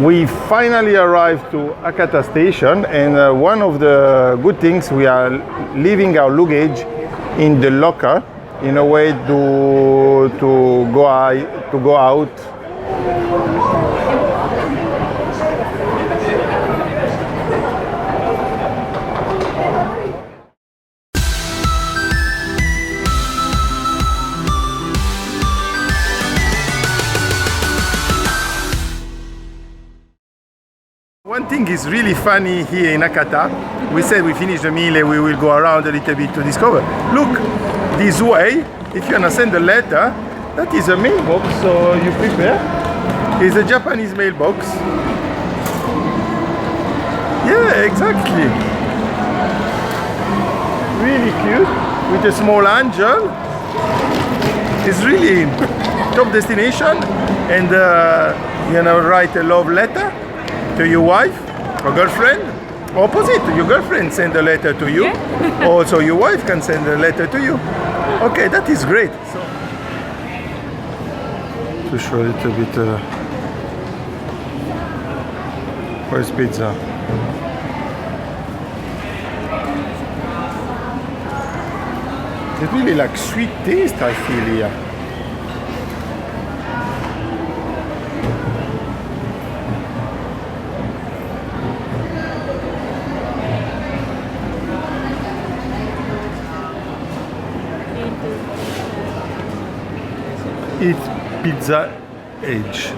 We finally arrived to Hakata station, and one of the good things, we are leaving our luggage in the locker in a way to go out. One thing is really funny here in Hakata. We said we finish the meal and we will go around a little bit to discover. Look, this way, if you understand the letter, that is a mailbox, so you prepare. It's a Japanese mailbox. Yeah, exactly. Really cute, with a small angel. It's really top destination, and you know, write a love letter to your wife or girlfriend. Opposite, your girlfriend send a letter to you. Also your wife can send a letter to you. Okay, that is great. So, to show a little bit, where's pizza? It's really like sweet taste, I feel here. It's pizza edge.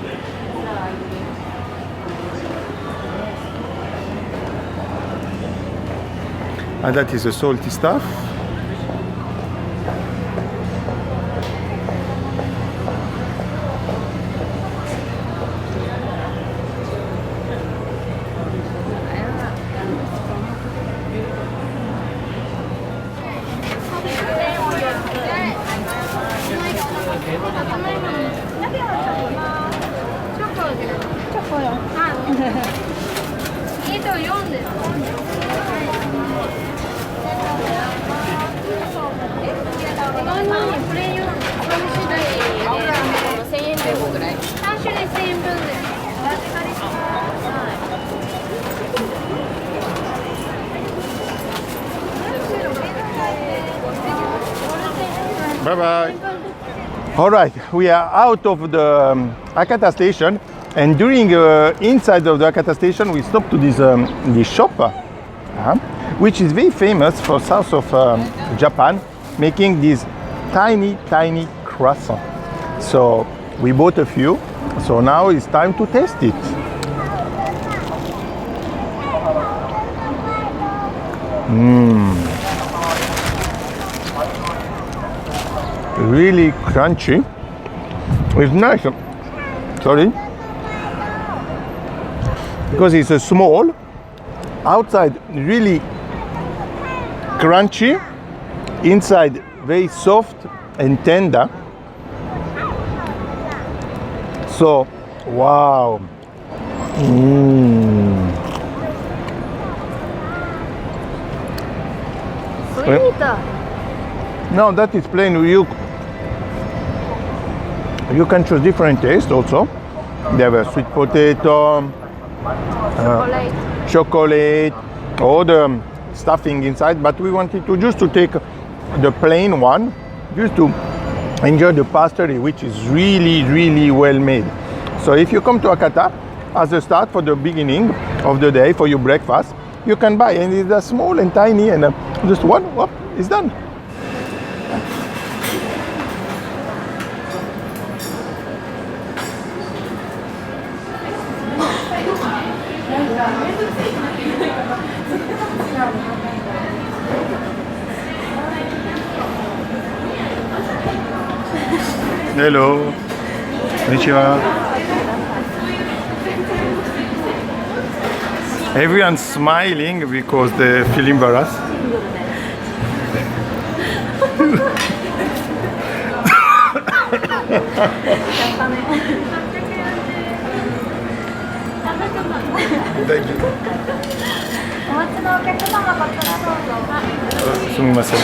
And that is the salty stuff. Bye bye. All right, we are out of the Hakata station, and during inside of the Hakata station, we stopped to this shop, which is very famous for south of Japan, making these tiny croissants. So we bought a few. So now it's time to taste it. Really crunchy. It's nice. Sorry. Because it's a small, outside really crunchy, inside very soft and tender. So, wow. Sweet. No, that is plain. You can choose different tastes also. They have a sweet potato, chocolate, all the stuffing inside. But we wanted to just to take the plain one, just to enjoy the pastry, which is really well made. So if you come to Hakata as a start for the beginning of the day for your breakfast, you can buy, and it's small and tiny, and just one, whoop, it's done. Hello. Konnichiwa. Everyone's smiling because they feel embarrassed. Thank you. お待ちのお客様こちらどうぞ。すみません。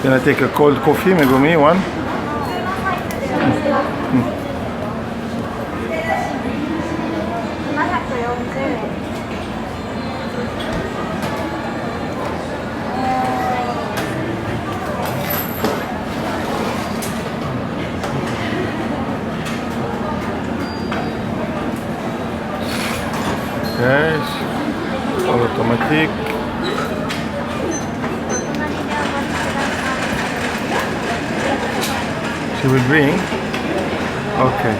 Can I take a cold coffee, Megumi? One? She will bring. Okay.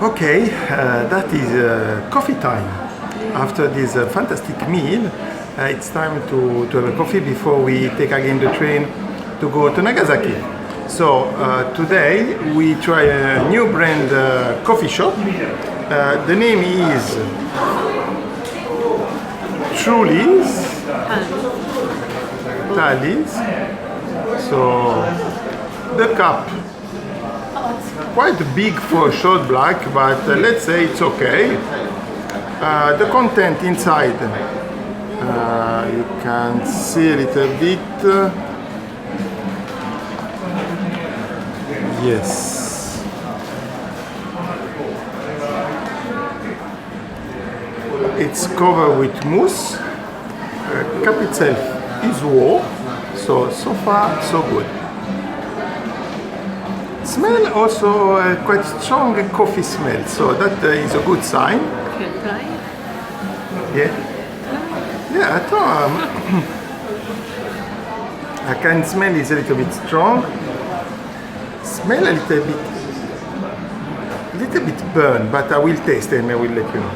Okay, that is coffee time. After this fantastic meal, it's time to have a coffee before we take again the train to go to Nagasaki. So today we try a new brand coffee shop. The name is Truly's Tallies. So the cup quite big for short black, but let's say it's okay. The content inside, you can see a little bit. Yes. It's covered with mousse. Cup itself is warm, so far so good. Smell also quite strong coffee smell, so that is a good sign. Can try? Yeah. Yeah, I thought I can smell is a little bit strong. Smell a little bit burn, but I will taste and I will let you know.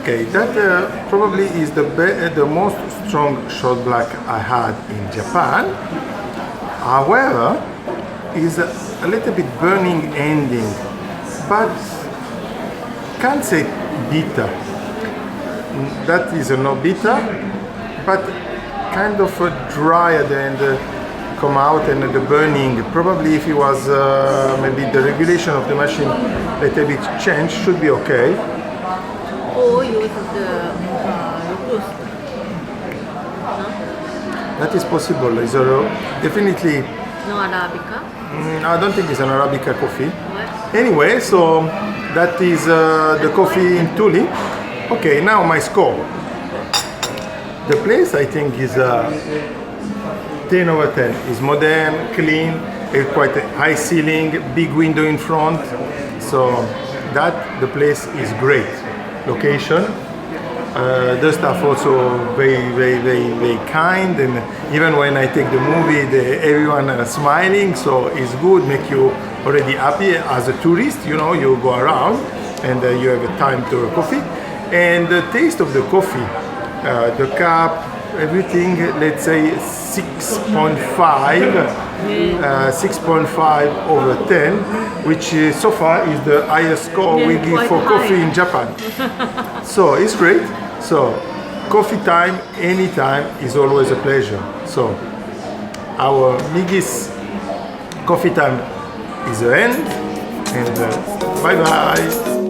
Okay, that probably is the most strong short black I had in Japan. However, is a little bit burning ending, but can't say bitter. That is not bitter, but kind of dry at the end, come out, and the burning. Probably if it was maybe the regulation of the machine a little bit changed, should be okay. Or use the roast. That is possible. It's definitely. No Arabica. I don't think it's an Arabica coffee. What? Anyway, so that is the coffee in Tuli. Okay, now my score. The place I think is 10 over 10. It's modern, clean, quite a high ceiling, big window in front. So that the place is great. Location. The staff also very kind, and even when I take the movie, everyone smiling, so it's good, make you already happy as a tourist. You know, you go around and you have a time to have coffee, and the taste of the coffee, the cup, everything. Let's say 6.5. 6.5 over 10, which so far is the highest score we give for coffee in Japan. So it's great. So coffee time, anytime, is always a pleasure. So our MeGis coffee time is the end, and bye bye.